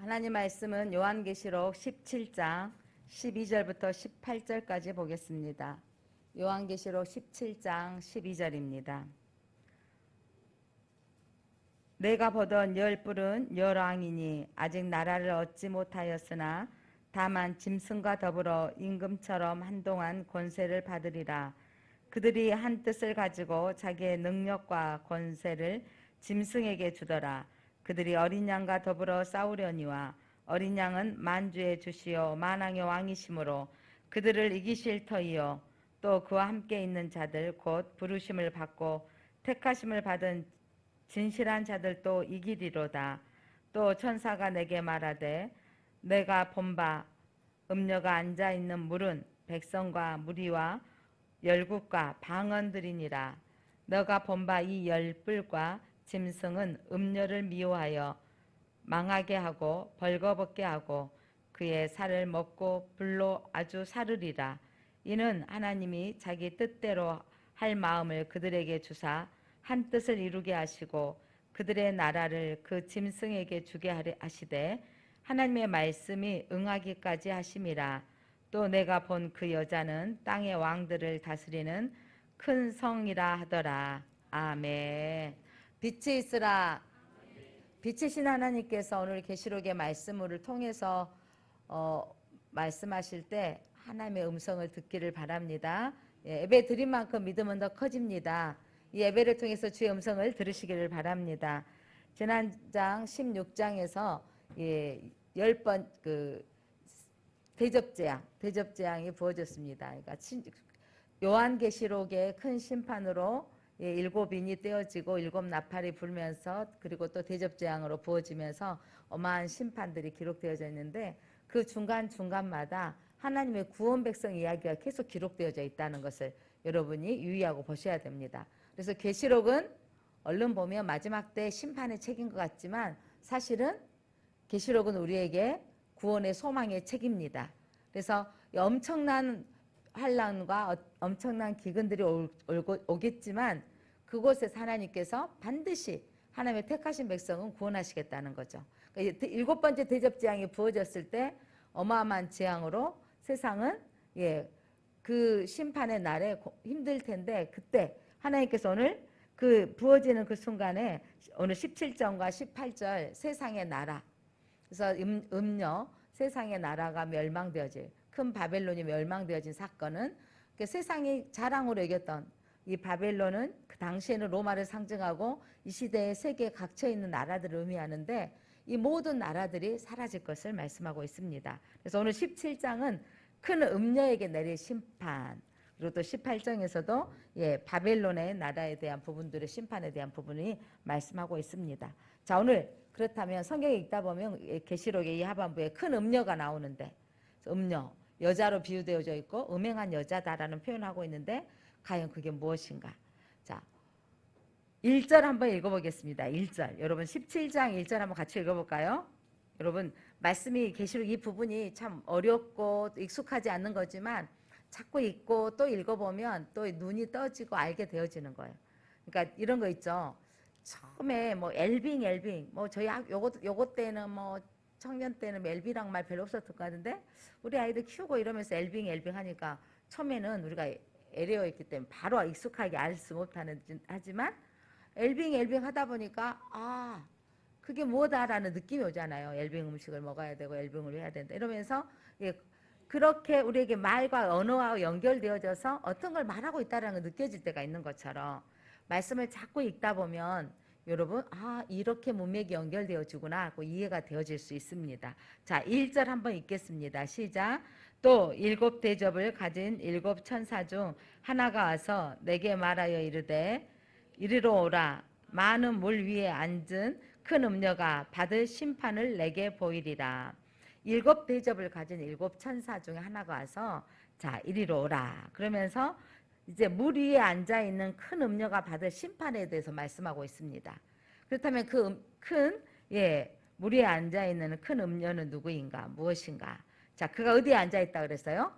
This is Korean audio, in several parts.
하나님 말씀은 요한계시록 17장 12절부터 18절까지 보겠습니다. 요한계시록 17장 12절입니다. 내가 보던 열 뿔은 열 왕이니 아직 나라를 얻지 못하였으나 다만 짐승과 더불어 임금처럼 한동안 권세를 받으리라. 그들이 한 뜻을 가지고 자기의 능력과 권세를 짐승에게 주더라. 그들이 어린 양과 더불어 싸우려니와 어린 양은 만주의 주시요 만왕의 왕이시므로 그들을 이기실 터이요 또 그와 함께 있는 자들 곧 부르심을 받고 택하심을 받은 진실한 자들도 이기리로다. 또 천사가 내게 말하되 내가 본 바 음녀가 앉아있는 물은 백성과 무리와 열국과 방언들이니라. 너가 본 바 이 열뿔과 짐승은 음녀를 미워하여 망하게 하고 벌거벗게 하고 그의 살을 먹고 불로 아주 사르리라. 이는 하나님이 자기 뜻대로 할 마음을 그들에게 주사 한 뜻을 이루게 하시고 그들의 나라를 그 짐승에게 주게 하시되 하나님의 말씀이 응하기까지 하심이라. 또 내가 본 그 여자는 땅의 왕들을 다스리는 큰 성이라 하더라. 아멘. 빛이 있으라. 빛이신 하나님께서 오늘 계시록의 말씀을 통해서 말씀하실 때 하나님의 음성을 듣기를 바랍니다. 예배 드린 만큼 믿음은 더 커집니다. 이 예배를 통해서 주의 음성을 들으시기를 바랍니다. 지난장 16장에서 10번 대접재앙이 부어졌습니다. 그러니까 요한계시록의 큰 심판으로 일곱 인이 떼어지고 일곱 나팔이 불면서 그리고 또 대접재앙으로 부어지면서 어마한 심판들이 기록되어져 있는데 그 중간중간마다 하나님의 구원 백성 이야기가 계속 기록되어져 있다는 것을 여러분이 유의하고 보셔야 됩니다. 그래서 계시록은 얼른 보면 마지막 때 심판의 책인 것 같지만 사실은 계시록은 우리에게 구원의 소망의 책입니다. 그래서 엄청난 환난과 엄청난 기근들이 오겠지만 그곳에서 하나님께서 반드시 하나님의 택하신 백성은 구원하시겠다는 거죠. 그러니까 일곱 번째 대접재앙이 부어졌을 때 어마어마한 재앙으로 세상은 그 심판의 날에 힘들 텐데 그때 하나님께서 오늘 그 부어지는 그 순간에 오늘 17절과 18절 세상의 나라, 그래서 음녀 세상의 나라가 멸망되어질 큰 바벨론이 멸망되어진 사건은 세상이 자랑으로 여겼던 이 바벨론은 그 당시에는 로마를 상징하고 이 시대에 세계에 갇혀있는 나라들을 의미하는데 이 모든 나라들이 사라질 것을 말씀하고 있습니다. 그래서 오늘 17장은 큰 음녀에게 내릴 심판, 그리고 또 18장에서도 바벨론의 나라에 대한 부분들의 심판에 대한 부분이 말씀하고 있습니다. 자, 오늘 그렇다면 성경에 읽다 보면 계시록의 이 하반부에 큰 음녀가 나오는데 음녀, 여자로 비유되어져 있고 음행한 여자다라는 표현을 하고 있는데 과연 그게 무엇인가? 자, 1절 한번 읽어보겠습니다. 1절. 여러분 17장 1절 한번 같이 읽어볼까요? 여러분 말씀이 계시록 이 부분이 참 어렵고 익숙하지 않는 거지만 자꾸 읽고 또 읽어보면 또 눈이 떠지고 알게 되어지는 거예요. 그러니까 이런 거 있죠. 처음에 뭐 엘빙 뭐 저희 요것 때는 뭐 청년 때는 엘비랑 말 별로 없었을 것 같은데 우리 아이들 키우고 이러면서 엘빙 하니까 처음에는 우리가 애레어 있기 때문에 바로 익숙하게 알 수 못하는 하지만 엘빙 하다 보니까 아 그게 뭐다라는 느낌이 오잖아요. 엘빙 음식을 먹어야 되고 엘빙을 해야 된다 이러면서 그렇게 우리에게 말과 언어와 연결되어져서 어떤 걸 말하고 있다는 걸 느껴질 때가 있는 것처럼 말씀을 자꾸 읽다 보면 여러분 이렇게 문맥이 연결되어지구나 하고 이해가 되어질 수 있습니다. 자, 1절 한번 읽겠습니다. 시작. 또 일곱 대접을 가진 일곱 천사 중 하나가 와서 내게 말하여 이르되 이리로 오라. 많은 물 위에 앉은 큰 음녀가 받을 심판을 내게 보이리라. 일곱 대접을 가진 일곱 천사 중에 하나가 와서 자 이리로 오라. 그러면서 이제 물 위에 앉아있는 큰 음녀가 받을 심판에 대해서 말씀하고 있습니다. 그렇다면 그 물 위에 앉아있는 큰 음녀는 누구인가? 무엇인가? 자, 그가 어디에 앉아있다 그랬어요?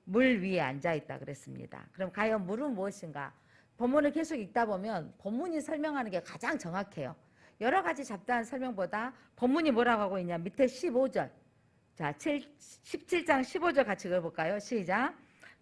물 위에 앉아있다 그랬습니다. 그럼 과연 물은 무엇인가? 본문을 계속 읽다 보면 본문이 설명하는 게 가장 정확해요. 여러 가지 잡다한 설명보다 본문이 뭐라고 하고 있냐. 밑에 15절. 자, 17장 15절 같이 읽어볼까요? 시작.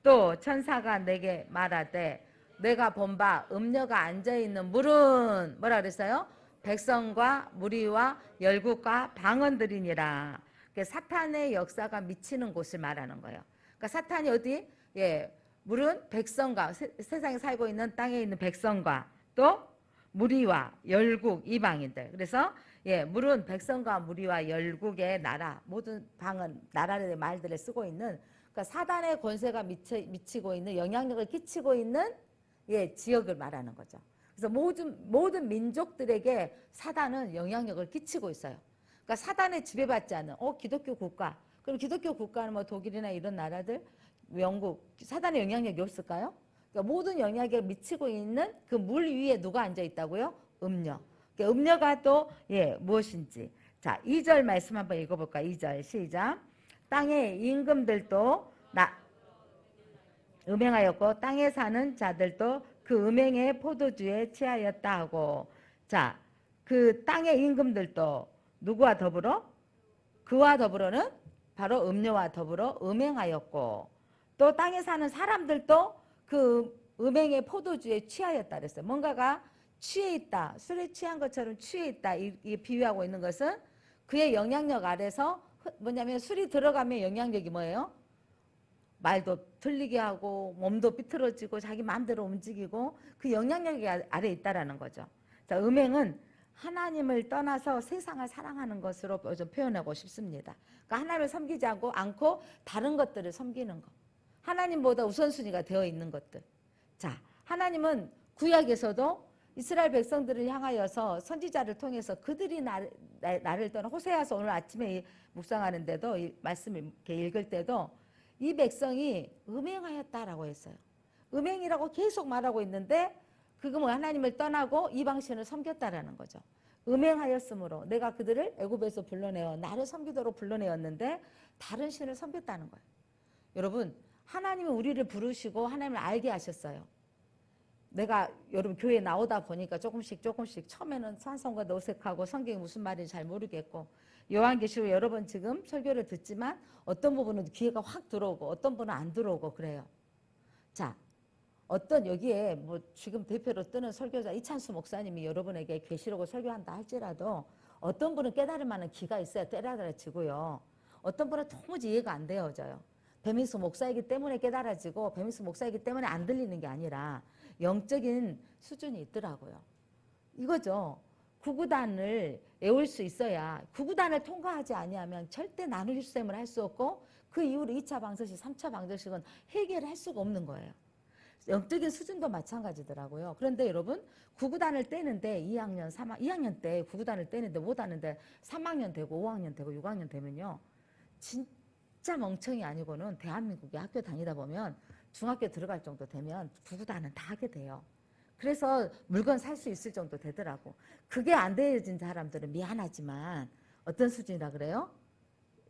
또 천사가 내게 말하되 내가 본 바 음녀가 앉아있는 물은 뭐라 그랬어요? 백성과 무리와 열국과 방언들이니라. 사탄의 역사가 미치는 곳을 말하는 거예요. 그러니까 사탄이 어디? 예, 물은 백성과 세상에 살고 있는 땅에 있는 백성과 또 무리와 열국 이방인들. 그래서 예, 물은 백성과 무리와 열국의 나라 모든 방언 나라의 말들을 쓰고 있는 그러니까 사단의 권세가 미치고 있는 영향력을 끼치고 있는 예, 지역을 말하는 거죠. 그래서 모든 민족들에게 사단은 영향력을 끼치고 있어요. 그러니까 사단에 지배받지 않는 기독교 국가. 그럼 기독교 국가는 뭐 독일이나 이런 나라들, 영국, 사단의 영향력이 없을까요? 그러니까 모든 영향력에 미치고 있는 그 물 위에 누가 앉아 있다고요? 음녀. 그러니까 음녀가 또 예, 무엇인지. 자, 2절 말씀 한번 읽어볼까요? 2절 시작. 땅의 임금들도 음행하였고 땅에 사는 자들도 그 음행의 포도주에 취하였다 하고. 자, 그 땅의 임금들도 누구와 더불어? 그와 더불어는 바로 음녀와 더불어 음행하였고 또 땅에 사는 사람들도 그 음행의 포도주에 취하였다 그랬어요. 뭔가가 취해 있다. 술에 취한 것처럼 취해 있다. 이 비유하고 있는 것은 그의 영향력 아래서 뭐냐면 술이 들어가면 영향력이 뭐예요? 말도 틀리게 하고 몸도 삐뚤어지고 자기 마음대로 움직이고 그 영향력이 아래 있다라는 거죠. 자, 음행은 하나님을 떠나서 세상을 사랑하는 것으로 좀 표현하고 싶습니다. 그러니까 하나님을 섬기지 않고 다른 것들을 섬기는 것. 하나님보다 우선순위가 되어 있는 것들. 자, 하나님은 구약에서도 이스라엘 백성들을 향하여서 선지자를 통해서 그들이 나를 떠나 호세아서 오늘 아침에 묵상하는데도 이 말씀을 이렇게 읽을 때도 이 백성이 음행하였다라고 했어요. 음행이라고 계속 말하고 있는데 그거 뭐 하나님을 떠나고 이방신을 섬겼다라는 거죠. 음행하였으므로 내가 그들을 애굽에서 불러내어 나를 섬기도록 불러내었는데 다른 신을 섬겼다는 거예요. 여러분, 하나님은 우리를 부르시고 하나님을 알게 하셨어요. 내가 여러분 교회에 나오다 보니까 조금씩 처음에는 찬송가도 어색하고 성경이 무슨 말인지 잘 모르겠고 요한계시록 여러 번 지금 설교를 듣지만 어떤 부분은 귀에가 확 들어오고 어떤 분은 안 들어오고 그래요. 자, 어떤 여기에 뭐 지금 대표로 뜨는 설교자 이찬수 목사님이 여러분에게 계시록을 설교한다 할지라도 어떤 분은 깨달을 만한 기가 있어야 깨달아지고요. 어떤 분은 도무지 이해가 안 되어져요. 배민수 목사이기 때문에 깨달아지고 배민수 목사이기 때문에 안 들리는 게 아니라 영적인 수준이 있더라고요. 이거죠. 구구단을 외울 수 있어야 구구단을 통과하지 아니하면 절대 나눌 셈을 할 수 없고 그 이후로 2차 방정식, 3차 방정식은 해결할 수가 없는 거예요. 영적인 수준도 마찬가지더라고요. 그런데 여러분 구구단을 떼는데 2학년 때 구구단을 떼는데 못하는데 3학년 되고 5학년 되고 6학년 되면요. 진짜 멍청이 아니고는 대한민국에 학교 다니다 보면 중학교 들어갈 정도 되면 구구단은 다 하게 돼요. 그래서 물건 살 수 있을 정도 되더라고. 그게 안 되어진 사람들은 미안하지만 어떤 수준이라 그래요?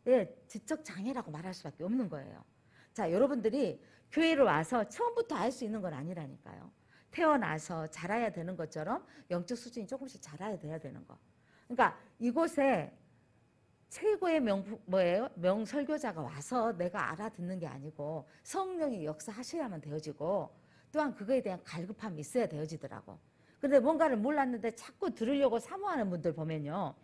예, 지적 장애라고 말할 수밖에 없는 거예요. 자, 여러분들이 교회를 와서 처음부터 알 수 있는 건 아니라니까요. 태어나서 자라야 되는 것처럼 영적 수준이 조금씩 자라야 돼야 되는 거. 그러니까 이곳에 최고의 명설교자가 와서 내가 알아듣는 게 아니고 성령이 역사하셔야만 되어지고 또한 그거에 대한 갈급함이 있어야 되어지더라고. 그런데 뭔가를 몰랐는데 자꾸 들으려고 사모하는 분들 보면요.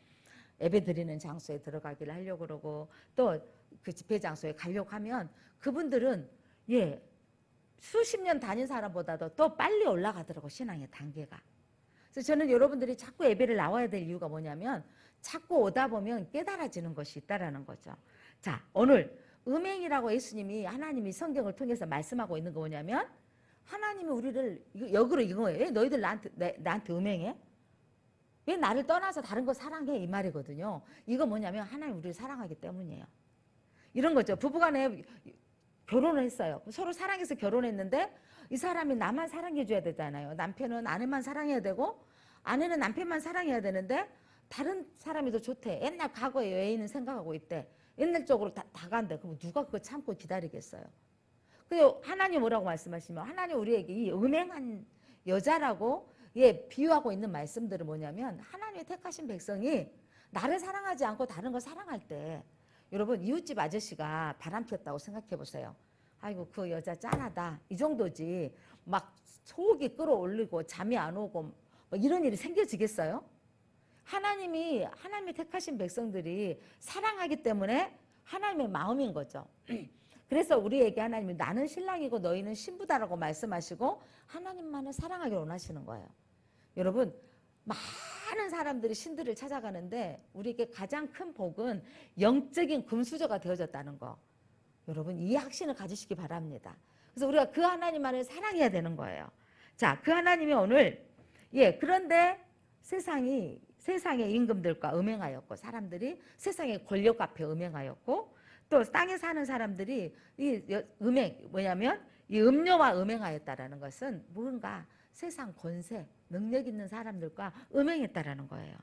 예배 드리는 장소에 들어가기를 하려고 그러고 또 그 집회 장소에 가려고 하면 그분들은 예 수십 년 다닌 사람보다도 또 빨리 올라가더라고 신앙의 단계가. 그래서 저는 여러분들이 자꾸 예배를 나와야 될 이유가 뭐냐면 자꾸 오다 보면 깨달아지는 것이 있다라는 거죠. 자, 오늘 음행이라고 예수님이 하나님이 성경을 통해서 말씀하고 있는 거 뭐냐면 하나님이 우리를 역으로 이거예요. 왜 너희들 나한테 음행해? 왜 나를 떠나서 다른 거 사랑해? 이 말이거든요. 이거 뭐냐면 하나님 우리를 사랑하기 때문이에요. 이런 거죠. 부부간에 결혼을 했어요. 서로 사랑해서 결혼했는데 이 사람이 나만 사랑해 줘야 되잖아요. 남편은 아내만 사랑해야 되고 아내는 남편만 사랑해야 되는데 다른 사람이 더 좋대. 옛날 과거에 여인은 생각하고 있대. 옛날 쪽으로 다 간대. 그럼 누가 그거 참고 기다리겠어요. 그리고 하나님 뭐라고 말씀하시면 하나님 우리에게 이 음행한 여자라고 예, 비유하고 있는 말씀들은 뭐냐면 하나님의 택하신 백성이 나를 사랑하지 않고 다른 걸 사랑할 때 여러분 이웃집 아저씨가 바람 피웠다고 생각해 보세요. 아이고 그 여자 짠하다 이 정도지 막 속이 끌어올리고 잠이 안 오고 뭐 이런 일이 생겨지겠어요? 하나님이 택하신 백성들이 사랑하기 때문에 하나님의 마음인 거죠. 그래서 우리에게 하나님이 나는 신랑이고 너희는 신부다라고 말씀하시고 하나님만을 사랑하길 원하시는 거예요. 여러분 많은 사람들이 신들을 찾아가는데 우리에게 가장 큰 복은 영적인 금수저가 되어졌다는 거. 여러분 이 확신을 가지시기 바랍니다. 그래서 우리가 그 하나님만을 사랑해야 되는 거예요. 자, 그 하나님이 오늘 그런데 세상의 임금들과 음행하였고 사람들이 세상의 권력 앞에 음행하였고 또 땅에 사는 사람들이 이 뭐냐면 이 음료와 음행하였다라는 것은 뭔가 세상 권세, 능력 있는 사람들과 음행했다라는 거예요.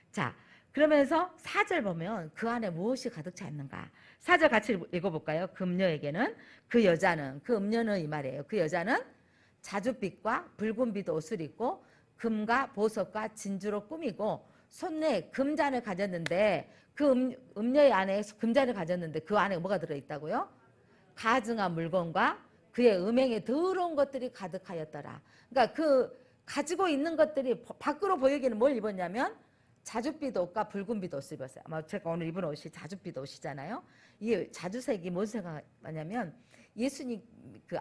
자, 그러면서 4절 보면 그 안에 무엇이 가득 차 있는가? 4절 같이 읽어볼까요? 그 음녀에게는 그 여자는 그 음녀는 이 말이에요. 그 여자는 자줏빛과 붉은 빛 옷을 입고 금과 보석과 진주로 꾸미고 손에 금잔을 가졌는데 그 음녀의 안에 금잔을 가졌는데 그 안에 뭐가 들어있다고요? 가증한 물건과 그의 음행에 더러운 것들이 가득하였더라. 그러니까 그 가지고 있는 것들이 밖으로 보이기는 뭘 입었냐면 자줏빛 옷과 붉은 빛 옷을 입었어요. 아마 제가 오늘 입은 옷이 자줏빛 옷이잖아요. 이 자주색이 무슨 생각하냐면 예수님 그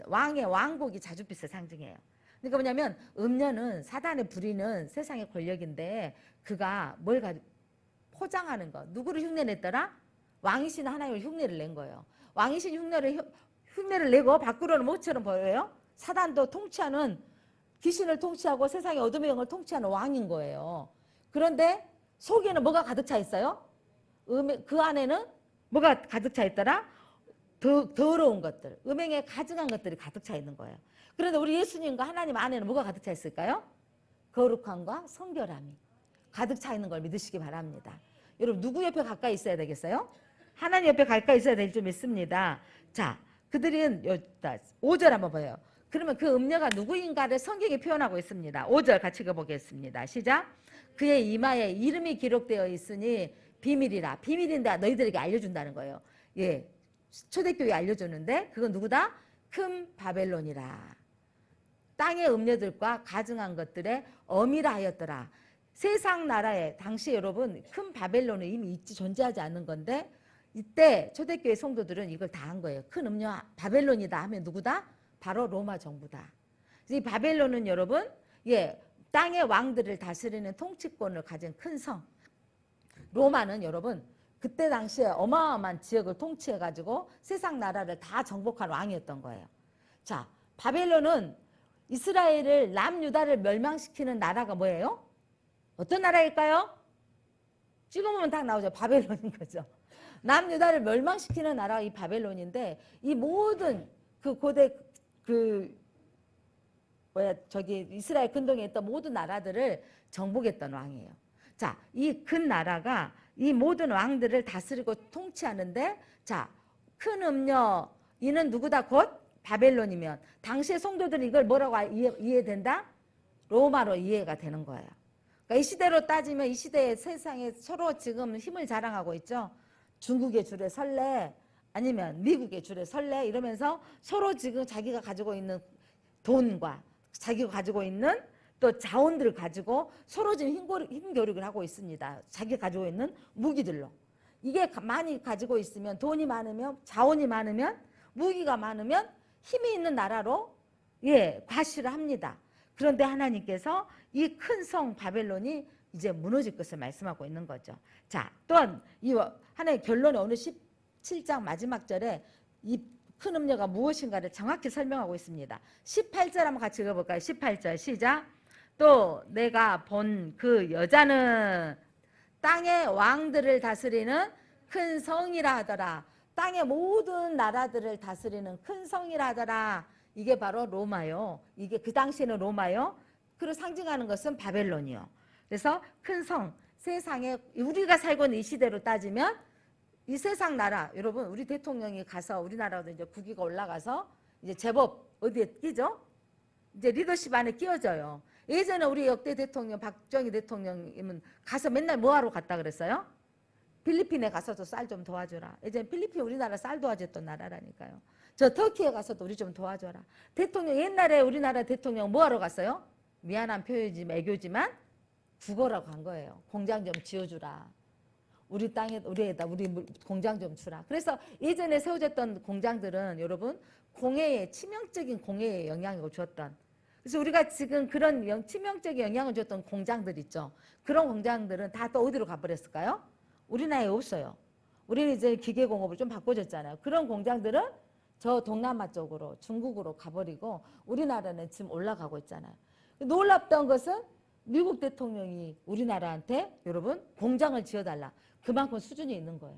왕의 왕복이 자줏빛을 상징해요. 그러니까 뭐냐면 음녀는 사단의 부리는 세상의 권력인데 그가 뭘 포장하는 거. 누구를 흉내냈더라? 왕이신 하나님을 흉내를 낸 거예요. 왕이신 흉내를 내고 밖으로는 뭐처럼 보여요? 사단도 통치하는 귀신을 통치하고 세상의 어둠의 영을 통치하는 왕인 거예요. 그런데 속에는 뭐가 가득 차 있어요? 그 안에는 뭐가 가득 차 있더라? 더러운 것들, 음행에 가증한 것들이 가득 차 있는 거예요. 그런데 우리 예수님과 하나님 안에는 뭐가 가득 차 있을까요? 거룩함과 성결함이 가득 차 있는 걸 믿으시기 바랍니다. 여러분 누구 옆에 가까이 있어야 되겠어요? 하나님 옆에 가까이 있어야 될 줄 믿습니다. 자, 그들은 5절 한번 봐요. 그러면 그 음녀가 누구인가를 성경에 표현하고 있습니다. 5절 같이 읽어보겠습니다. 시작. 그의 이마에 이름이 기록되어 있으니 비밀이라. 비밀인데 너희들에게 알려준다는 거예요. 예, 초대교회 알려주는데 그건 누구다? 큰 바벨론이라. 땅의 음녀들과 가증한 것들의 어미라 하였더라. 세상 나라에 당시 여러분 큰 바벨론은 이미 존재하지 않는 건데 이때 초대교회 성도들은 이걸 다 한 거예요. 큰 음녀 바벨론이다 하면 누구다? 바로 로마 정부다. 이 바벨론은 여러분 땅의 왕들을 다스리는 통치권을 가진 큰 성. 로마는 여러분 그때 당시에 어마어마한 지역을 통치해가지고 세상 나라를 다 정복한 왕이었던 거예요. 자, 바벨론은 이스라엘을 남유다를 멸망시키는 나라가 뭐예요? 어떤 나라일까요? 찍어보면 딱 나오죠. 바벨론인 거죠. 남유다를 멸망시키는 나라가 이 바벨론인데 이 모든 그 고대 이스라엘 근동에 있던 모든 나라들을 정복했던 왕이에요. 자, 이 큰 나라가 이 모든 왕들을 다스리고 통치하는데 자, 큰 음녀 이는 누구다? 곧 바벨론이면 당시의 성도들은 이걸 뭐라고 이해된다? 로마로 이해가 되는 거예요. 그러니까 이 시대로 따지면 이 시대의 세상에 서로 지금 힘을 자랑하고 있죠. 중국의 줄에 설래 아니면 미국의 줄에 설래 이러면서 서로 지금 자기가 가지고 있는 돈과 자기가 가지고 있는 또 자원들을 가지고 서로 지금 힘교육을 하고 있습니다. 자기가 가지고 있는 무기들로. 이게 많이 가지고 있으면 돈이 많으면 자원이 많으면 무기가 많으면 힘이 있는 나라로 과시를 합니다. 그런데 하나님께서 이 큰 성 바벨론이 이제 무너질 것을 말씀하고 있는 거죠. 자, 또한 이 하나의 결론에 오늘 17장 마지막 절에 이 큰 음녀가 무엇인가를 정확히 설명하고 있습니다. 18절 한번 같이 읽어볼까요? 18절 시작. 또 내가 본 그 여자는 땅의 왕들을 다스리는 큰 성이라 하더라. 땅의 모든 나라들을 다스리는 큰 성이라 하더라. 이게 바로 로마요. 이게 그 당시에는 로마요. 그리고 상징하는 것은 바벨론이요. 그래서 큰 성, 세상에 우리가 살고 있는 이 시대로 따지면 이 세상 나라, 여러분 우리 대통령이 가서 우리나라도 이제 국위가 올라가서 이제 제법 어디에 끼죠? 이제 리더십 안에 끼워져요. 예전에 우리 역대 대통령 박정희 대통령님은 가서 맨날 뭐하러 갔다 그랬어요? 필리핀에 가서도 쌀 좀 도와줘라. 예전에 필리핀 우리나라 쌀 도와줬던 나라라니까요. 저 터키에 가서도 우리 좀 도와줘라. 대통령 옛날에 우리나라 대통령 뭐하러 갔어요? 미안한 표현이지만 애교지만 죽어라고 간 거예요. 공장 좀 지어주라. 우리 땅에 우리 공장 좀 주라. 그래서 예전에 세워졌던 공장들은 여러분 공해에 치명적인 공해에 영향을 줬던. 그래서 우리가 지금 그런 치명적인 영향을 줬던 공장들 있죠. 그런 공장들은 다 또 어디로 가버렸을까요? 우리나라에 없어요. 우리는 이제 기계공업을 좀 바꿔줬잖아요. 그런 공장들은 저 동남아 쪽으로 중국으로 가버리고 우리나라는 지금 올라가고 있잖아요. 놀랍던 것은 미국 대통령이 우리나라한테 여러분 공장을 지어달라. 그만큼 수준이 있는 거예요.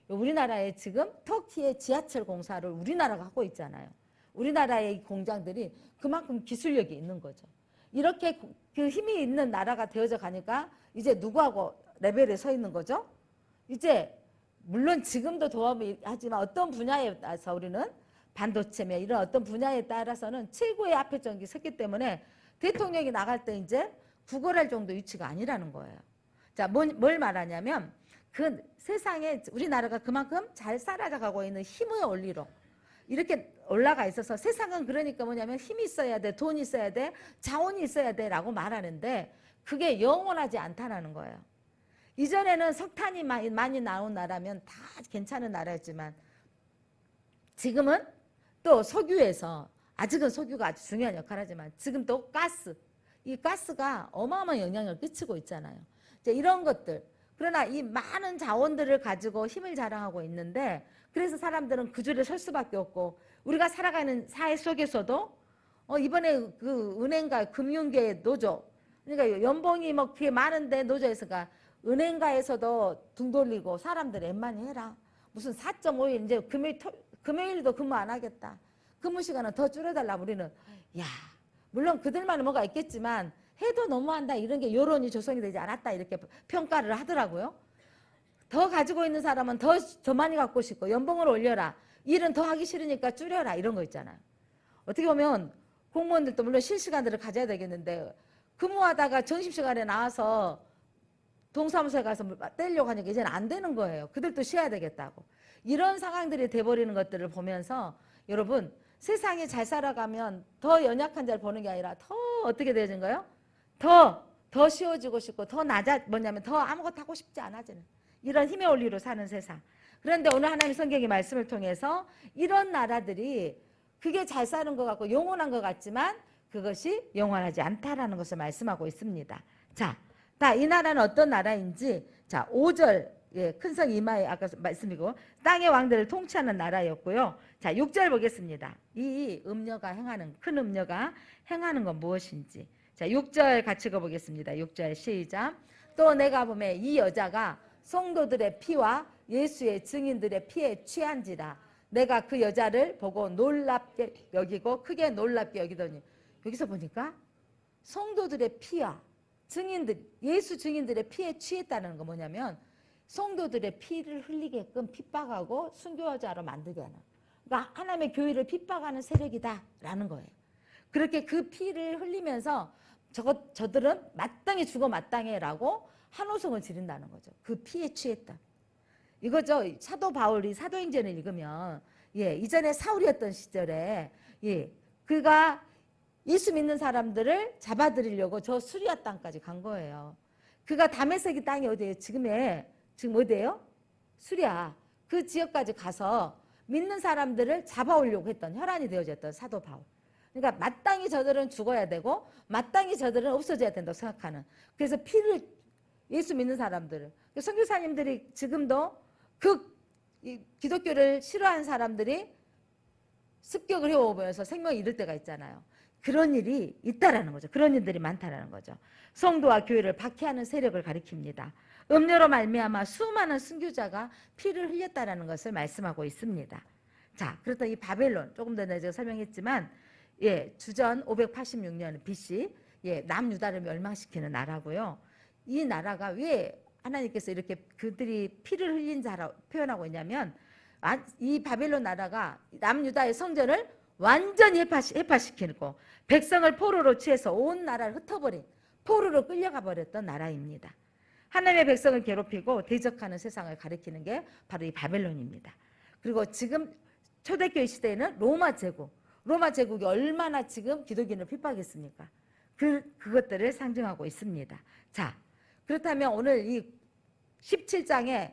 우리나라에 지금 터키의 지하철 공사를 우리나라가 하고 있잖아요. 우리나라의 공장들이 그만큼 기술력이 있는 거죠. 이렇게 그 힘이 있는 나라가 되어져 가니까 이제 누구하고 레벨에 서 있는 거죠? 이제 물론 지금도 도움이 하지만 어떤 분야에 따라서 우리는 반도체며 이런 어떤 분야에 따라서는 최고의 앞에 전기 섰기 때문에 대통령이 나갈 때 이제 구걸할 정도 위치가 아니라는 거예요. 자, 뭘 말하냐면 그 세상에 우리나라가 그만큼 잘 살아가고 있는 힘의 원리로 이렇게 올라가 있어서 세상은 그러니까 뭐냐면 힘이 있어야 돼, 돈이 있어야 돼, 자원이 있어야 돼 라고 말하는데 그게 영원하지 않다는 거예요. 이전에는 석탄이 많이 나온 나라면 다 괜찮은 나라였지만 지금은 또 석유에서 아직은 석유가 아주 중요한 역할을 하지만 지금 또 가스, 이 가스가 어마어마한 영향을 끼치고 있잖아요. 이제 이런 것들. 그러나 이 많은 자원들을 가지고 힘을 자랑하고 있는데 그래서 사람들은 그 줄에 설 수밖에 없고 우리가 살아가는 사회 속에서도 이번에 그 은행가 금융계 노조 그러니까 연봉이 뭐 그게 많은데 노조에서가 은행가에서도 등 돌리고 사람들 웬만히 해라. 무슨 4.5일 이제 금요일도 근무 안 하겠다. 근무 시간은 더 줄여달라. 우리는 야 물론 그들만은 뭐가 있겠지만 해도 너무한다. 이런 게 여론이 조성이 되지 않았다. 이렇게 평가를 하더라고요. 더 가지고 있는 사람은 더 많이 갖고 싶고 연봉을 올려라. 일은 더 하기 싫으니까 줄여라. 이런 거 있잖아요. 어떻게 보면 공무원들도 물론 실시간들을 가져야 되겠는데 근무하다가 점심시간에 나와서 동사무소에 가서 떼려고 하니까 이제는 안 되는 거예요. 그들도 쉬어야 되겠다고. 이런 상황들이 돼버리는 것들을 보면서 여러분 세상이 잘 살아가면 더 연약한 자를 보는 게 아니라 더 어떻게 되어진 거예요? 더 쉬워지고 싶고 더 뭐냐면 더 아무것도 하고 싶지 않아지는 이런 힘의 원리로 사는 세상. 그런데 오늘 하나님 성경의 말씀을 통해서 이런 나라들이 그게 잘 사는 것 같고 영원한 것 같지만 그것이 영원하지 않다라는 것을 말씀하고 있습니다. 자, 이 나라는 어떤 나라인지 자 5절 큰성 이마에 아까 말씀이고 땅의 왕들을 통치하는 나라였고요. 자 6절 보겠습니다. 이 음녀가 행하는 큰 음녀가 행하는 건 무엇인지 자 6절 같이 읽어보겠습니다. 6절 시작. 또 내가 보매 이 여자가 성도들의 피와 예수의 증인들의 피에 취한지라 내가 그 여자를 보고 놀랍게 여기고 크게 놀랍게 여기더니 여기서 보니까 성도들의 피와 증인들 예수 증인들의 피에 취했다는 거 뭐냐면 성도들의 피를 흘리게끔 핍박하고 순교자로 만들게 하는 그러니까 하나님의 교회를 핍박하는 세력이다라는 거예요. 그렇게 그 피를 흘리면서 저들은 마땅히 죽어 마땅해라고 한호성을 지른다는 거죠. 그 피에 취했다. 이거죠. 사도 바울이 사도행전을 읽으면 이전에 사울이었던 시절에 그가 예수 믿는 사람들을 잡아들이려고 저 수리아 땅까지 간 거예요. 그가 다메섹이 땅이 어디예요? 지금 어디예요? 수리아. 그 지역까지 가서 믿는 사람들을 잡아오려고 했던 혈안이 되어졌던 사도 바울. 그러니까 마땅히 저들은 죽어야 되고 마땅히 저들은 없어져야 된다고 생각하는. 그래서 피를 예수 믿는 사람들을. 선교사님들이 지금도 기독교를 싫어하는 사람들이 습격을 해오면서 생명을 잃을 때가 있잖아요. 그런 일이 있다라는 거죠. 그런 일들이 많다라는 거죠. 성도와 교회를 박해하는 세력을 가리킵니다. 음료로 말미암아 수많은 순교자가 피를 흘렸다라는 것을 말씀하고 있습니다. 자, 그렇다 이 바벨론 조금 전에 제가 설명했지만 주전 586년 BC 남유다를 멸망시키는 나라고요. 이 나라가 왜 하나님께서 이렇게 그들이 피를 흘린 자라고 표현하고 있냐면 이 바벨론 나라가 남유다의 성전을 완전히 해파시키고 백성을 포로로 취해서 온 나라를 흩어버린 포로로 끌려가 버렸던 나라입니다. 하나님의 백성을 괴롭히고 대적하는 세상을 가리키는 게 바로 이 바벨론입니다. 그리고 지금 초대교회 시대에는 로마 제국이 얼마나 지금 기독인을 핍박했습니까? 그것들을 상징하고 있습니다. 자, 그렇다면 오늘 이 17장에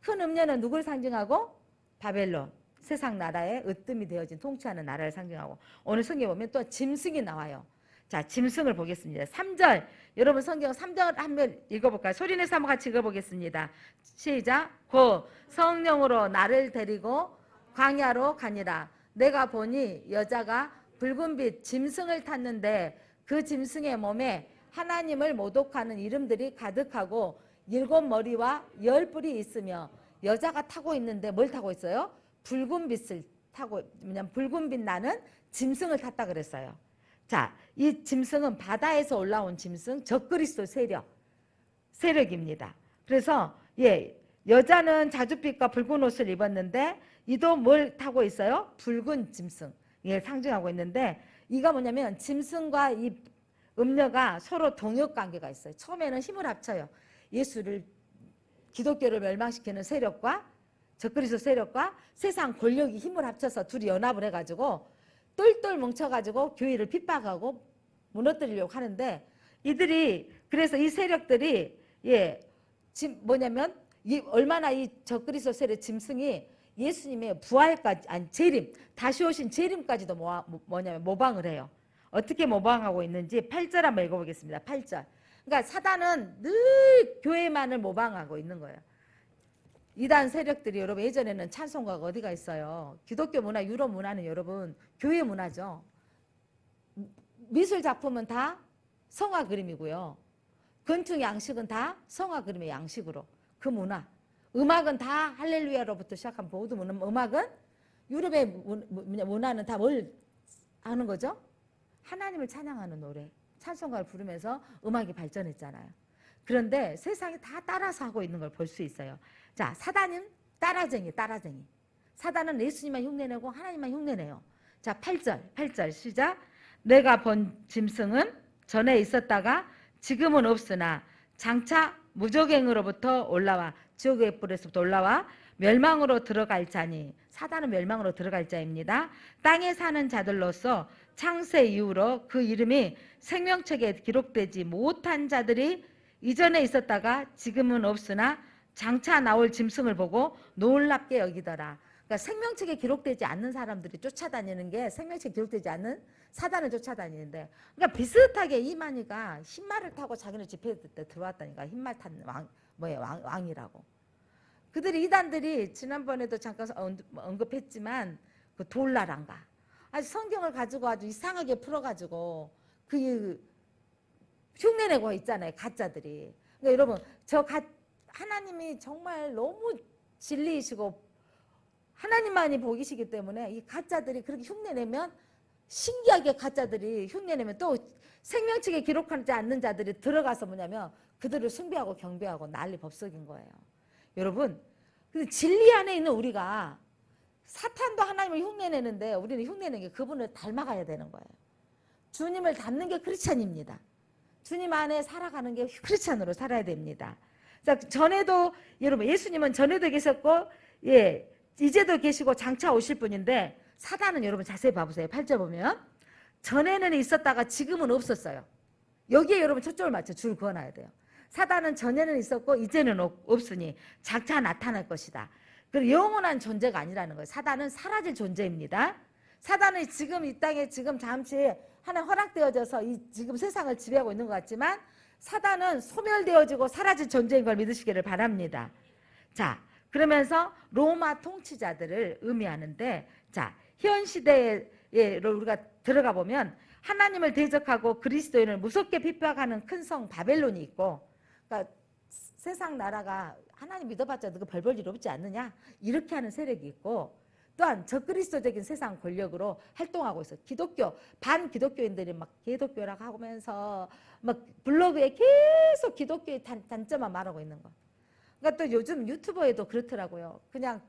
큰 음녀는 누굴 상징하고? 바벨론, 세상 나라의 으뜸이 되어진 통치하는 나라를 상징하고, 오늘 성경에 보면 또 짐승이 나와요. 자, 짐승을 보겠습니다. 3절, 여러분 성경 3절 한번 읽어볼까요? 소리내서 한번 같이 읽어보겠습니다. 시작. 곧 성령으로 나를 데리고 광야로 가니라. 내가 보니 여자가 붉은빛 짐승을 탔는데 그 짐승의 몸에 하나님을 모독하는 이름들이 가득하고 7머리와 10뿔이 있으며, 여자가 타고 있는데 뭘 타고 있어요? 붉은빛을 타고, 뭐냐면 붉은빛 나는 짐승을 탔다 그랬어요. 자, 이 짐승은 바다에서 올라온 짐승, 적그리스도 세력입니다. 그래서 여자는 자줏빛과 붉은 옷을 입었는데 이도 뭘 타고 있어요? 붉은 짐승. 상징하고 있는데, 이가 뭐냐면 짐승과 이 음녀가 서로 동역 관계가 있어요. 처음에는 힘을 합쳐요. 기독교를 멸망시키는 세력과 적그리스도 세력과 세상 권력이 힘을 합쳐서 둘이 연합을 해가지고 똘똘 뭉쳐가지고 교회를 핍박하고 무너뜨리려고 하는데, 그래서 이 세력들이 뭐냐면 얼마나 이 적그리스도 세력 짐승이 예수님의 부활까지, 재림, 다시 오신 재림까지도 뭐냐면 모방을 해요. 어떻게 모방하고 있는지 8절 한번 읽어보겠습니다. 8절. 그러니까 사단은 늘 교회만을 모방하고 있는 거예요. 이단 세력들이, 여러분 예전에는 찬송가가 어디가 있어요? 기독교 문화, 유럽 문화는 여러분 교회 문화죠. 미술 작품은 다 성화 그림이고요. 건축 양식은 다 성화 그림의 양식으로, 그 문화. 음악은 다 할렐루야로부터 시작한 모든 음악은, 유럽의 문화는 다 뭘 하는 거죠? 하나님을 찬양하는 노래, 찬송가를 부르면서 음악이 발전했잖아요. 그런데 세상이 다 따라서 하고 있는 걸 볼 수 있어요. 자, 사단은 따라쟁이. 사단은 예수님만 흉내내고 하나님만 흉내내요. 자, 8절 시작. 내가 본 짐승은 전에 있었다가 지금은 없으나 장차 무저갱으로부터 올라와, 지옥의 뿔에서부터 올라와 멸망으로 들어갈 자니, 사단은 멸망으로 들어갈 자입니다. 땅에 사는 자들로서 창세 이후로 그 이름이 생명책에 기록되지 못한 자들이 이전에 있었다가 지금은 없으나 장차 나올 짐승을 보고 놀랍게 여기더라. 그러니까 생명책에 기록되지 않는 사람들이 쫓아다니는 게, 생명책에 기록되지 않는 사단을 쫓아다니는데, 그러니까 비슷하게 이만희가 흰말을 타고 자기는 집회 때 들어왔다니까. 흰말 탄 왕이라고. 그들이, 이단들이 지난번에도 잠깐 언급했지만 그 돌나라인가, 아주 성경을 가지고 아주 이상하게 풀어가지고 그 흉내내고 있잖아요, 가짜들이. 그러니까 여러분, 하나님이 정말 너무 진리이시고 하나님만이 복이시기 때문에 이 가짜들이 그렇게 흉내내면, 신기하게 가짜들이 흉내내면 또 생명책에 기록하지 않는 자들이 들어가서 뭐냐면 그들을 숭배하고 경배하고 난리 법석인 거예요. 여러분, 근데 진리 안에 있는 우리가, 사탄도 하나님을 흉내내는데 우리는 흉내내는 게 그분을 닮아가야 되는 거예요. 주님을 닮는 게 크리스찬입니다. 주님 안에 살아가는 게 크리스찬으로 살아야 됩니다. 자, 전에도, 여러분 예수님은 전에도 계셨고 이제도 계시고 장차 오실 분인데, 사단은 여러분 자세히 봐보세요. 8절 보면 전에는 있었다가 지금은 없었어요. 여기에 여러분 초점을 맞춰 줄 그어놔야 돼요. 사단은 전에는 있었고 이제는 없으니 장차 나타날 것이다. 그리고 영원한 존재가 아니라는 거예요. 사단은 사라질 존재입니다. 사단은 지금 이 땅에 지금 잠시 하나 허락되어져서 지금 세상을 지배하고 있는 것 같지만, 사단은 소멸되어지고 사라질 존재인 걸 믿으시기를 바랍니다. 자, 그러면서 로마 통치자들을 의미하는데, 자, 현 시대에 우리가 들어가 보면 하나님을 대적하고 그리스도인을 무섭게 핍박하는 큰 성 바벨론이 있고, 그러니까 세상 나라가 하나님 믿어봤자 너가 별 볼 일 없지 않느냐, 이렇게 하는 세력이 있고, 또한 적그리스도적인 세상 권력으로 활동하고 있어요. 반기독교인들이 막 개독교라고 하면서 막 블로그에 계속 기독교의 단점만 말하고 있는 거. 그러니까 또 요즘 유튜버에도 그렇더라고요. 그냥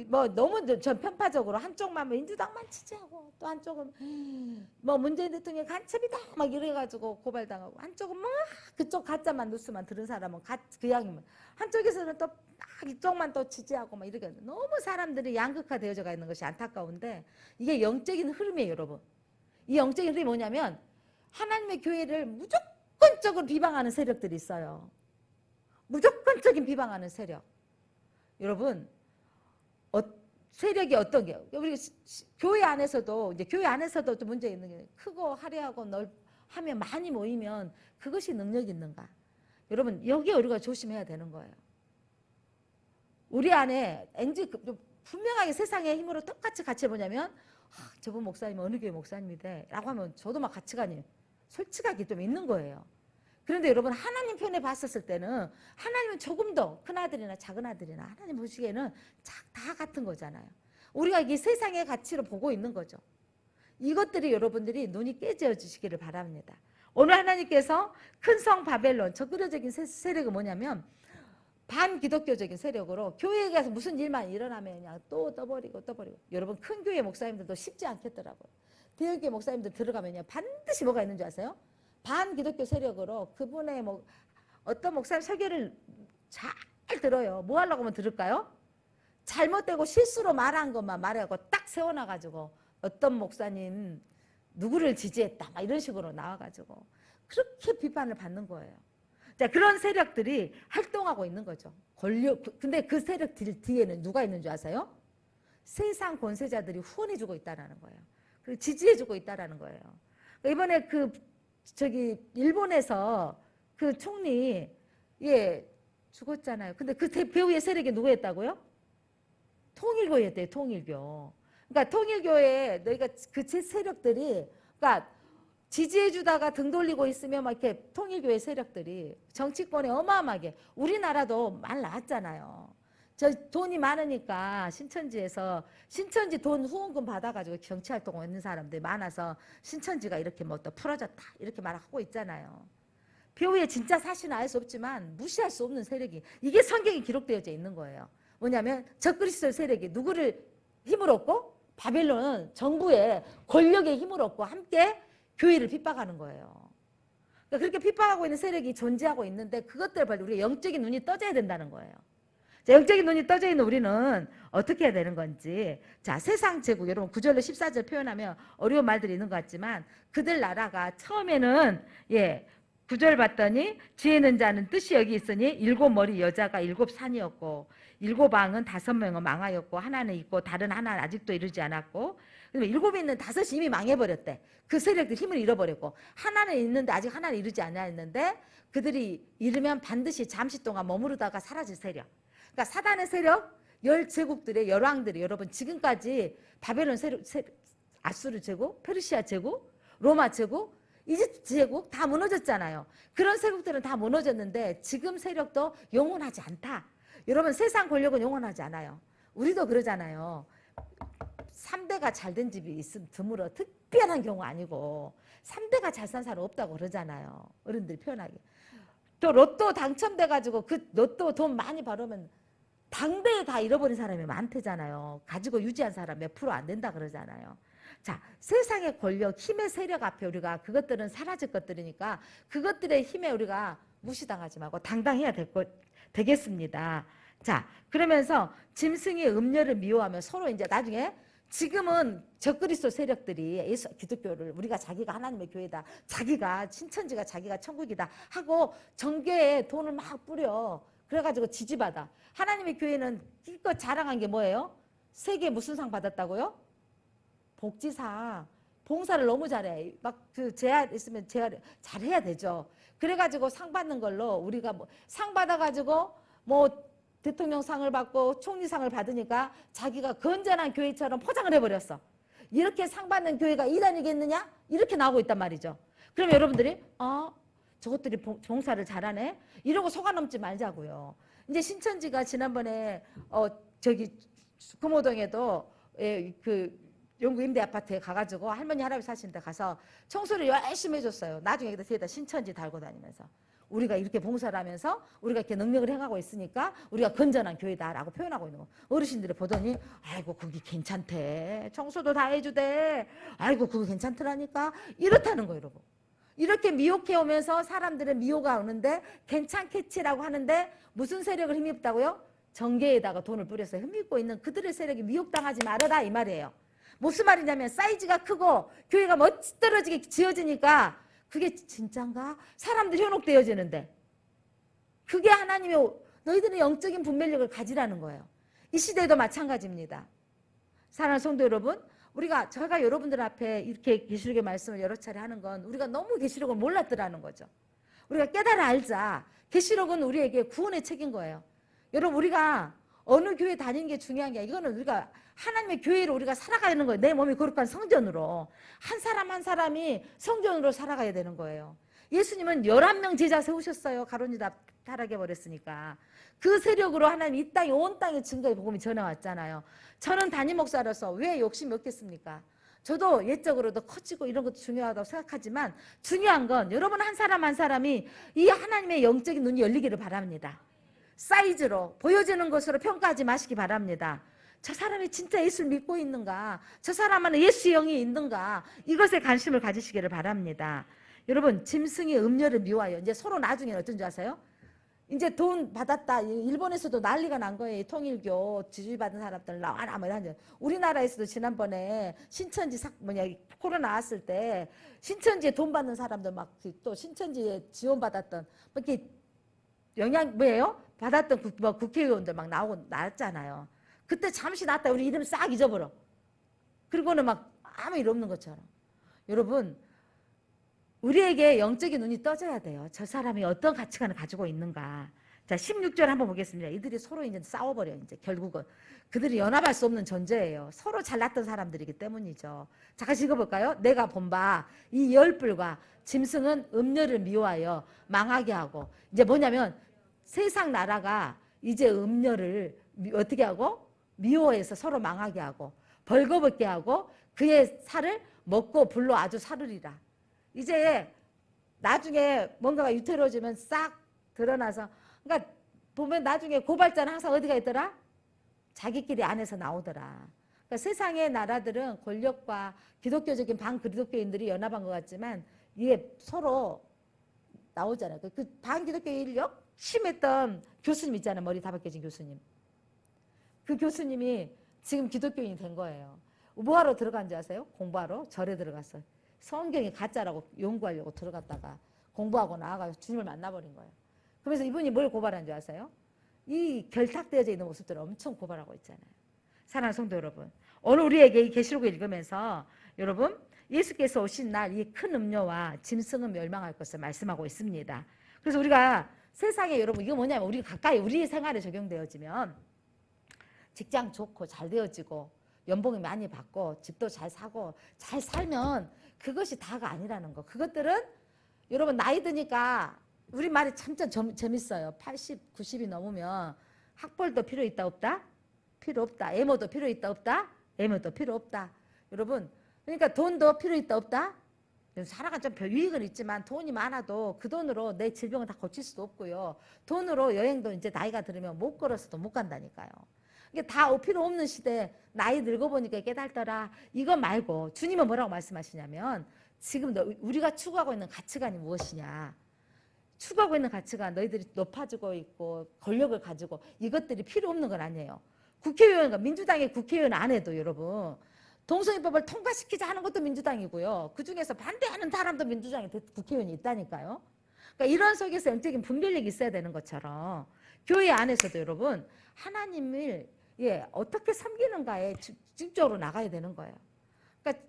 뭐 너무 전 편파적으로 한쪽만 민주당만 지지하고 또 한쪽은 뭐 문재인 대통령 간첩이다 막 이래가지고 고발당하고 한쪽은 막 그쪽 가짜만 뉴스만 들은 사람은 그 양이면 한쪽에서는 또 막 이쪽만 또 지지하고 막 이렇게 너무 사람들이 양극화되어져 있는 것이 안타까운데 이게 영적인 흐름이에요, 여러분. 이 영적인 흐름이 뭐냐면 하나님의 교회를 무조건적으로 비방하는 세력들이 있어요. 무조건적인 비방하는 세력. 여러분 세력이 어떤 게 우리 교회 안에서도 이제 교회 안에서도 또 문제 있는 게 크고 화려하고 하면 많이 모이면 그것이 능력 있는가? 여러분 여기에 우리가 조심해야 되는 거예요. 우리 안에 분명하게 세상의 힘으로 똑같이 같이 보냐면 저분 목사님 어느 교회 목사님인데 라고 하면 저도 막 가치관이 솔직하게 좀 있는 거예요. 그런데 여러분 하나님 편에 봤었을 때는 하나님은 조금 더 큰 아들이나 작은 아들이나 하나님 보시기에는 다 같은 거잖아요. 우리가 이 세상의 가치로 보고 있는 거죠. 이것들이 여러분들이 눈이 깨져지시기를 바랍니다. 오늘 하나님께서 큰 성 바벨론 적그리적인 세력은 뭐냐면 반기독교적인 세력으로 교회에 가서 무슨 일만 일어나면 그냥 또 떠버리고 여러분 큰 교회 목사님들도 쉽지 않겠더라고요. 대형교회 목사님들 들어가면요 반드시 뭐가 있는 줄 아세요? 반기독교 세력으로 그분의 뭐 어떤 목사님 설교를 잘 들어요. 뭐 하려고 하면 들을까요? 잘못되고 실수로 말한 것만 말하고 딱 세워놔가지고 어떤 목사님 누구를 지지했다 막 이런 식으로 나와가지고 그렇게 비판을 받는 거예요. 자, 그런 세력들이 활동하고 있는 거죠. 근데 그 세력 뒤에는 누가 있는 줄 아세요? 세상 권세자들이 후원해주고 있다는 거예요. 그리고 지지해주고 있다는 거예요. 이번에 일본에서 그 총리 죽었잖아요. 근데 그 배후의 세력이 누구였다고요? 통일교였대요. 통일교. 그러니까 통일교에 너희가 그 세력들이 그러니까 지지해주다가 등 돌리고 있으면 막 이렇게 통일교의 세력들이 정치권에 어마어마하게 우리나라도 말 나왔잖아요. 저 돈이 많으니까 신천지 돈 후원금 받아가지고 정치활동 하는 사람들이 많아서 신천지가 이렇게 뭐 또 풀어졌다 이렇게 말하고 있잖아요. 배후에 진짜 사실은 알 수 없지만 무시할 수 없는 세력이 이게 성경에 기록되어져 있는 거예요. 뭐냐면 적그리스도 세력이 누구를 힘을 얻고 바벨론은 정부의 권력의 힘을 얻고 함께 교회를 핍박하는 거예요. 그러니까 그렇게 핍박하고 있는 세력이 존재하고 있는데 그것들을 볼 때 우리가 영적인 눈이 떠져야 된다는 거예요. 자, 영적인 눈이 떠져 있는 우리는 어떻게 해야 되는 건지. 자, 세상 제국 여러분 9절로 14절 표현하면 어려운 말들이 있는 것 같지만 그들 나라가 처음에는 9절 봤더니 지혜 있는 자는 뜻이 여기 있으니 7 머리 여자가 7 산이었고 7 왕은 5 명은 망하였고 하나는 있고 다른 하나는 아직도 이르지 않았고 7이 있는 5이 이미 망해버렸대. 그 세력들 힘을 잃어버렸고 하나는 있는데 아직 하나는 이르지 않았는데 그들이 이르면 반드시 잠시 동안 머무르다가 사라질 세력. 그러니까 사단의 세력, 10제국들의 열왕들이 여러분 지금까지 바벨론 세력, 아수르 제국, 페르시아 제국, 로마 제국, 이집트 제국 다 무너졌잖아요. 그런 세력들은 다 무너졌는데 지금 세력도 영원하지 않다. 여러분 세상 권력은 영원하지 않아요. 우리도 그러잖아요. 3대가 잘된 집이 있으면 드물어 특별한 경우 아니고 3대가 잘 산 사람 없다고 그러잖아요. 어른들이 표현하기. 또 로또 당첨돼가지고 그 로또 돈 많이 벌으면 당대에 다 잃어버린 사람이 많대잖아요. 가지고 유지한 사람 몇 프로 안 된다 그러잖아요. 자, 세상의 권력, 힘의 세력 앞에 우리가 그것들은 사라질 것들이니까 그것들의 힘에 우리가 무시당하지 말고 당당해야 되겠습니다. 자, 그러면서 짐승의 음료를 미워하며 서로 이제 나중에 지금은 적그리스도 세력들이 예수 기독교를 우리가 자기가 하나님의 교회다, 자기가 신천지가 자기가 천국이다 하고 정교에 돈을 막 뿌려. 그래가지고 지지받아. 하나님의 교회는 이거 자랑한 게 뭐예요? 세계 무슨 상 받았다고요? 복지상. 봉사를 너무 잘해. 막 그 제한 있으면 잘해야 되죠. 그래가지고 상 받는 걸로 우리가 뭐 상 받아가지고 뭐 대통령상을 받고 총리상을 받으니까 자기가 건전한 교회처럼 포장을 해버렸어. 이렇게 상 받는 교회가 이단이겠느냐? 이렇게 나오고 있단 말이죠. 그럼 여러분들이 저것들이 봉사를 잘하네? 이러고 속아넘지 말자고요. 이제 신천지가 지난번에 금호동에도 그 영구 임대 아파트에 가가지고 할머니 할아버지 사시는 데 가서 청소를 열심히 해줬어요. 나중에 뒤에다 신천지 달고 다니면서. 우리가 이렇게 봉사를 하면서 우리가 이렇게 능력을 행하고 있으니까 우리가 건전한 교회다라고 표현하고 있는 거. 어르신들이 보더니 아이고 그게 괜찮대. 청소도 다 해주대. 아이고 그거 괜찮더라니까. 이렇다는 거예요, 여러분. 이렇게 미혹해 오면서 사람들의 미호가 오는데 괜찮겠지라고 하는데 무슨 세력을 힘입다고요? 정계에다가 돈을 뿌려서 힘입고 있는 그들의 세력이 미혹당하지 말아라 이 말이에요. 무슨 말이냐면 사이즈가 크고 교회가 멋떨어지게 지어지니까 그게 진짠가? 사람들 현혹되어지는데 그게 하나님의 너희들의 영적인 분별력을 가지라는 거예요. 이 시대에도 마찬가지입니다. 사랑하는 성도 여러분, 제가 여러분들 앞에 이렇게 계시록의 말씀을 여러 차례 하는 건 우리가 너무 계시록을 몰랐더라는 거죠. 우리가 깨달아 알자. 계시록은 우리에게 구원의 책인 거예요. 여러분 우리가 어느 교회 다니는 게 중요한 게 아니라 이거는 우리가 하나님의 교회로 우리가 살아가는 거예요. 내 몸이 거룩한 성전으로. 한 사람 한 사람이 성전으로 살아가야 되는 거예요. 예수님은 11명 제자 세우셨어요. 가론유다 타락해 버렸으니까. 그 세력으로 하나님 이 땅에 온 땅에 증거의 복음이 전해왔잖아요. 저는 담임 목사로서 왜 욕심이 없겠습니까? 저도 예적으로도 커지고 이런 것도 중요하다고 생각하지만 중요한 건 여러분 한 사람 한 사람이 이 하나님의 영적인 눈이 열리기를 바랍니다. 사이즈로 보여지는 것으로 평가하지 마시기 바랍니다. 저 사람이 진짜 예수를 믿고 있는가? 저 사람 안에 예수의 영이 있는가? 이것에 관심을 가지시기를 바랍니다. 여러분 짐승이 음료를 미워해요. 이제 서로 나중에 어쩐 줄 아세요? 이제 돈 받았다. 일본에서도 난리가 난 거예요. 통일교 지지받은 사람들 나와라 뭐 이런. 우리나라에서도 지난번에 신천지 코로나 나왔을 때 신천지에 돈 받는 사람들 막 또 신천지에 지원 받았던 이렇게 뭐예요? 받았던 국회의원들 막 나왔잖아요. 그때 잠시 나왔다 우리 이름 싹 잊어버려. 그리고는 막 아무 일 없는 것처럼. 여러분 우리에게 영적인 눈이 떠져야 돼요. 저 사람이 어떤 가치관을 가지고 있는가. 자, 16절 한번 보겠습니다. 이들이 서로 이제 싸워버려. 이제 결국은 그들이 연합할 수 없는 존재예요. 서로 잘났던 사람들이기 때문이죠. 자, 같이 읽어볼까요? 내가 본 바 이 열불과 짐승은 음료를 미워하여 망하게 하고 이제 뭐냐면 세상 나라가 이제 음료를 어떻게 하고 미워해서 서로 망하게 하고 벌거벗게 하고 그의 살을 먹고 불로 아주 사르리라. 이제 나중에 뭔가가 유태로워지면 싹 드러나서 그러니까 보면 나중에 고발자는 항상 어디가 있더라? 자기끼리 안에서 나오더라. 그러니까 세상의 나라들은 권력과 기독교적인 반기독교인들이 연합한 것 같지만 이게 서로 나오잖아요. 그 반기독교인 심했던 교수님 있잖아요. 머리 다 벗겨진 교수님. 그 교수님이 지금 기독교인이 된 거예요. 뭐하러 들어간 줄 아세요? 공부하러 절에 들어갔어요. 성경이 가짜라고 연구하려고 들어갔다가 공부하고 나와가지고 주님을 만나버린 거예요. 그래서 이분이 뭘 고발한 줄 아세요? 이 결탁되어져 있는 모습들을 엄청 고발하고 있잖아요. 사랑하는 성도 여러분, 오늘 우리에게 이 계시록을 읽으면서 여러분 예수께서 오신 날 이 큰 음료와 짐승은 멸망할 것을 말씀하고 있습니다. 그래서 우리가 세상에 여러분 이거 뭐냐면 우리가 가까이 우리 생활에 적용되어지면 직장 좋고 잘 되어지고 연봉이 많이 받고 집도 잘 사고 잘 살면 그것이 다가 아니라는 거. 그것들은 여러분 나이 드니까 우리 말이 참 재밌어요. 80, 90이 넘으면 학벌도 필요 있다 없다? 필요 없다. 애모도 필요 있다 없다? 애모도 필요 없다. 여러분 그러니까 돈도 필요 있다 없다? 살아가 좀 별 유익은 있지만 돈이 많아도 그 돈으로 내 질병을 다 고칠 수도 없고요. 돈으로 여행도 이제 나이가 들으면 못 걸어서도 못 간다니까요. 이게 다 필요 없는 시대에 나이 늙어보니까 깨달더라. 이거 말고 주님은 뭐라고 말씀하시냐면 지금 우리가 추구하고 있는 가치관이 무엇이냐. 추구하고 있는 가치관 너희들이 높아지고 있고 권력을 가지고 이것들이 필요 없는 건 아니에요. 국회의원과 민주당의 국회의원 안 해도 여러분 동성애법을 통과시키자 하는 것도 민주당이고요. 그중에서 반대하는 사람도 민주당에 국회의원이 있다니까요. 그러니까 이런 속에서 영적인 분별력이 있어야 되는 것처럼 교회 안에서도 여러분 하나님을 어떻게 섬기는가에 집중적으로 나가야 되는 거예요. 그러니까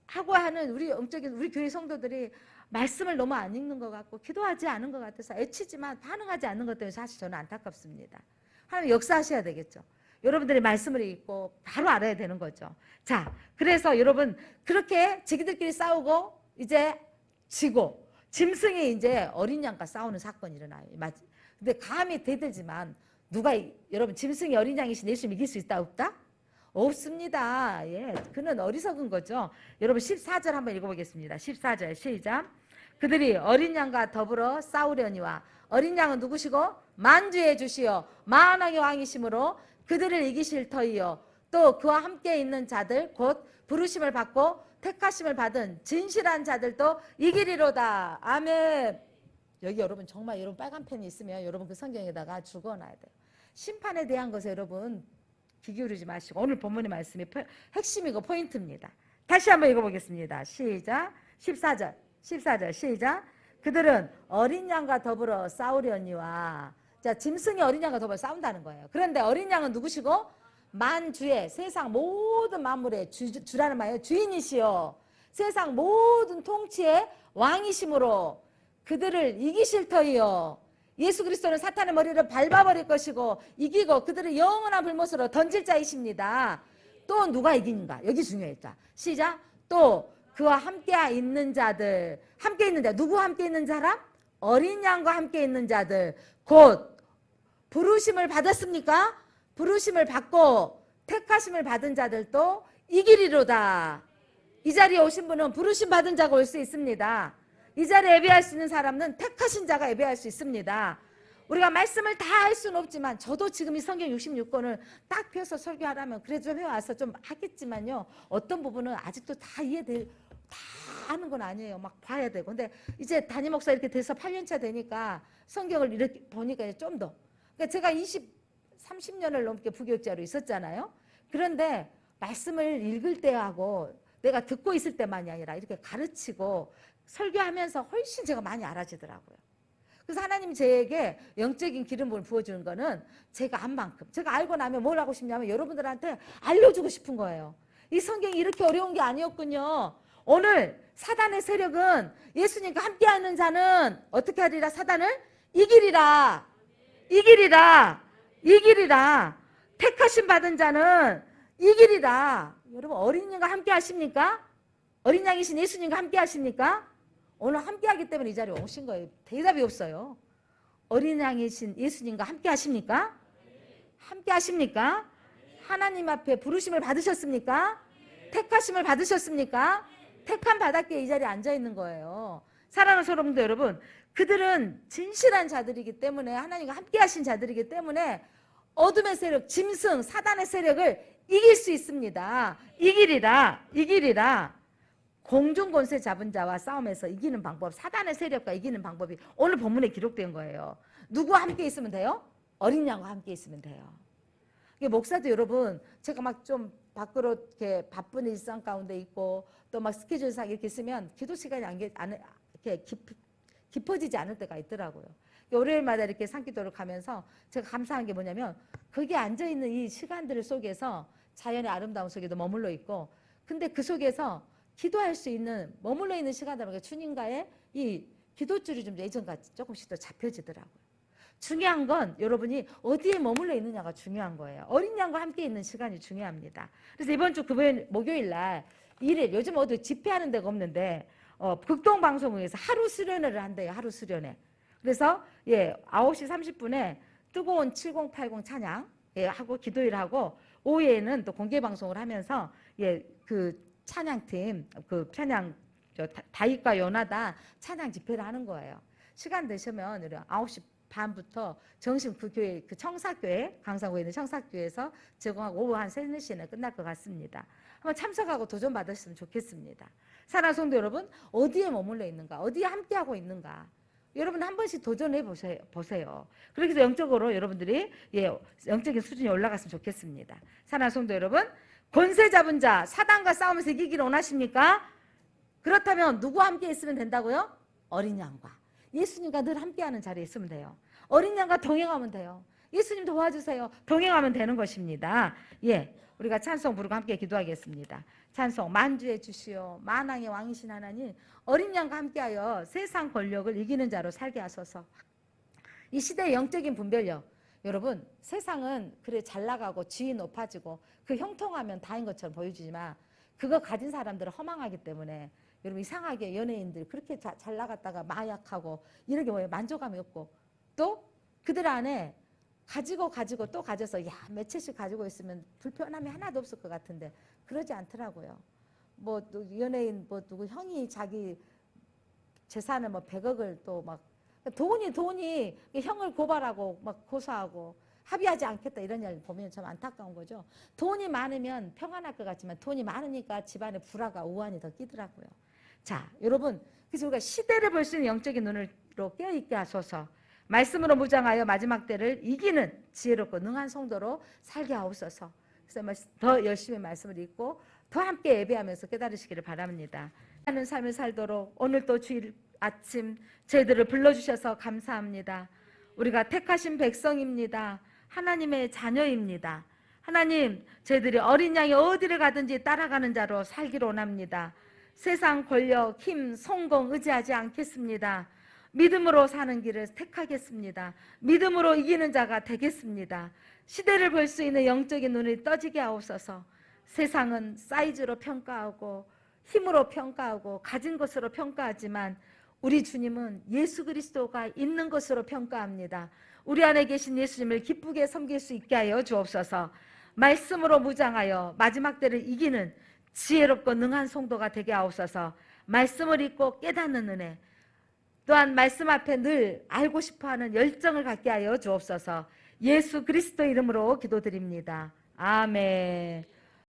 하고 하는 우리 영적인 우리 교회 성도들이 말씀을 너무 안 읽는 것 같고 기도하지 않은 것 같아서 애치지만 반응하지 않는 것 때문에 사실 저는 안타깝습니다. 하나님 역사하셔야 되겠죠. 여러분들이 말씀을 읽고 바로 알아야 되는 거죠. 자, 그래서 여러분 그렇게 자기들끼리 싸우고 이제 지고 짐승이 이제 어린 양과 싸우는 사건이 일어나요. 근데 감히 대들지만 여러분 짐승이 어린 양이신 예수 믿길 수 있다 없다? 없습니다. 예, 그는 어리석은 거죠. 여러분 14절 한번 읽어보겠습니다. 14절 시작. 그들이 어린 양과 더불어 싸우려니와 어린 양은 누구시고 만주의 주시요 만왕의 왕이심으로 그들을 이기실 터이요 또 그와 함께 있는 자들 곧 부르심을 받고 택하심을 받은 진실한 자들도 이기리로다. 아멘. 여기 여러분 정말 여러분 빨간 펜이 있으면 여러분 그 성경에다가 적어놔야 돼요. 심판에 대한 것에 여러분 귀 기울이지 마시고 오늘 본문의 말씀이 핵심이고 포인트입니다. 다시 한번 읽어보겠습니다. 시작. 14절 시작. 그들은 어린 양과 더불어 싸우려니와 자 짐승이 어린 양과 더불어 싸운다는 거예요. 그런데 어린 양은 누구시고 만주의 세상 모든 만물의 주라는 말이에요. 주인이시여 세상 모든 통치의 왕이심으로 그들을 이기실 터이요 예수 그리스도는 사탄의 머리를 밟아버릴 것이고 이기고 그들을 영원한 불못으로 던질 자이십니다. 또 누가 이기는가? 여기 중요했죠. 시작. 또 그와 함께 있는 자들 함께 있는 자 누구 함께 있는 사람? 어린 양과 함께 있는 자들 곧 부르심을 받았습니까? 부르심을 받고 택하심을 받은 자들도 이기리로다. 이 자리에 오신 분은 부르심 받은 자가 올 수 있습니다. 이 자리에 예배할 수 있는 사람은 택하신 자가 예배할 수 있습니다. 우리가 말씀을 다 할 수는 없지만 저도 지금 이 성경 66권을 딱 펴서 설교하라면 그래도 좀 해와서 좀 하겠지만요. 어떤 부분은 아직도 다 다 아는 건 아니에요. 막 봐야 되고. 근데 이제 담임 목사 이렇게 돼서 8년차 되니까 성경을 이렇게 보니까 좀 더. 그러니까 제가 30년을 넘게 부교육자로 있었잖아요. 그런데 말씀을 읽을 때하고 내가 듣고 있을 때만이 아니라 이렇게 가르치고 설교하면서 훨씬 제가 많이 알아지더라고요. 그래서 하나님이 저에게 영적인 기름을 부어주는 거는 제가 안 만큼 제가 알고 나면 뭘 하고 싶냐면 여러분들한테 알려주고 싶은 거예요. 이 성경이 이렇게 어려운 게 아니었군요. 오늘 사단의 세력은 예수님과 함께하는 자는 어떻게 하리라? 사단을 이기리라. 이기리라. 이기리라. 택하심 받은 자는 이기리라. 여러분 어린 양과 함께 하십니까? 어린 양이신 예수님과 함께 하십니까? 오늘 함께 하기 때문에 이 자리에 오신 거예요. 대답이 없어요. 어린 양이신 예수님과 함께 하십니까? 함께 하십니까? 하나님 앞에 부르심을 받으셨습니까? 택하심을 받으셨습니까? 택함 받았기에 이 자리에 앉아 있는 거예요. 사랑하는 성도 여러분, 그들은 진실한 자들이기 때문에 하나님과 함께 하신 자들이기 때문에 어둠의 세력, 짐승, 사단의 세력을 이길 수 있습니다. 이기리라. 이기리라. 공중 권세 잡은 자와 싸움에서 이기는 방법, 사단의 세력과 이기는 방법이 오늘 본문에 기록된 거예요. 누구와 함께 있으면 돼요? 어린 양과 함께 있으면 돼요. 목사도 여러분, 제가 막 좀 밖으로 이렇게 바쁜 일상 가운데 있고 또 막 스케줄상 이렇게 있으면 기도 시간이 이렇게 깊어지지 않을 때가 있더라고요. 월요일마다 이렇게 산기도를 가면서 제가 감사한 게 뭐냐면 거기 앉아있는 이 시간들 속에서 자연의 아름다움 속에도 머물러 있고 근데 그 속에서 기도할 수 있는 머물러 있는 시간들은 주님과의 이 기도줄이 좀 예전같이 조금씩 더 잡혀지더라고요. 중요한 건 여러분이 어디에 머물러 있느냐가 중요한 거예요. 어린 양과 함께 있는 시간이 중요합니다. 그래서 이번 주 목요일 날 1일 요즘 어디 집회하는 데가 없는데 극동방송국에서 하루 수련회를 한대요. 하루 수련회. 그래서 9시 30분에 뜨거운 7080 찬양 하고 기도일 하고 오후에는 또 공개 방송을 하면서 그 찬양팀 그 찬양 다윗과 요나단 찬양 집회를 하는 거예요. 시간 되시면 9시 반부터 정심 그 교회 그 청사교회 강상구에 있는 청사교회에서 제공하고 오후 한 3, 4시에 끝날 것 같습니다. 한번 참석하고 도전 받으시면 좋겠습니다. 사랑하는 성도 여러분, 어디에 머물러 있는가? 어디에 함께하고 있는가? 여러분 한 번씩 도전해 보세요. 그렇게 해서 영적으로 여러분들이 영적인 수준이 올라갔으면 좋겠습니다. 사랑하는 성도 여러분, 권세 잡은 자 사단과 싸우면서 이기기를 원하십니까? 그렇다면 누구와 함께 있으면 된다고요? 어린 양과 예수님과 늘 함께하는 자리에 있으면 돼요. 어린 양과 동행하면 돼요. 예수님 도와주세요. 동행하면 되는 것입니다. 우리가 찬송 부르고 함께 기도하겠습니다. 찬송 만주의 주시오 만왕의 왕이신 하나님 어린 양과 함께하여 세상 권력을 이기는 자로 살게 하소서. 이 시대의 영적인 분별력 여러분 세상은 그래 잘 나가고 지위 높아지고 그 형통하면 다인 것처럼 보여주지만 그거 가진 사람들은 허망하기 때문에 여러분 이상하게 연예인들 그렇게 잘 나갔다가 마약하고 이런 게 뭐예요? 만족감이 없고 또 그들 안에 가지고 또 가져서 몇 채씩 가지고 있으면 불편함이 하나도 없을 것 같은데 그러지 않더라고요. 뭐 연예인 누구 형이 자기 재산을 뭐 100억을 또 막 돈이 형을 고발하고 막 고소하고 합의하지 않겠다 이런 이야기 보면 참 안타까운 거죠. 돈이 많으면 평안할 것 같지만 돈이 많으니까 집안에 불화가 우환이 더 끼더라고요. 자, 여러분, 그래서 우리가 시대를 볼 수 있는 영적인 눈으로 깨어있게 하소서. 말씀으로 무장하여 마지막 때를 이기는 지혜롭고 능한 성도로 살게 하옵소서. 그래서 더 열심히 말씀을 읽고 더 함께 예배하면서 깨달으시기를 바랍니다. 하는 삶을 살도록 오늘도 주일 아침 저희들을 불러주셔서 감사합니다. 우리가 택하신 백성입니다. 하나님의 자녀입니다. 하나님, 저희들이 어린 양이 어디를 가든지 따라가는 자로 살기로 원합니다. 세상 권력, 힘, 성공 의지하지 않겠습니다. 믿음으로 사는 길을 택하겠습니다. 믿음으로 이기는 자가 되겠습니다. 시대를 볼 수 있는 영적인 눈이 떠지게 하옵소서. 세상은 사이즈로 평가하고 힘으로 평가하고 가진 것으로 평가하지만 우리 주님은 예수 그리스도가 있는 것으로 평가합니다. 우리 안에 계신 예수님을 기쁘게 섬길 수 있게 하여 주옵소서. 말씀으로 무장하여 마지막 때를 이기는 지혜롭고 능한 성도가 되게 하옵소서. 말씀을 읽고 깨닫는 은혜, 또한 말씀 앞에 늘 알고 싶어하는 열정을 갖게 하여 주옵소서. 예수 그리스도 이름으로 기도드립니다. 아멘.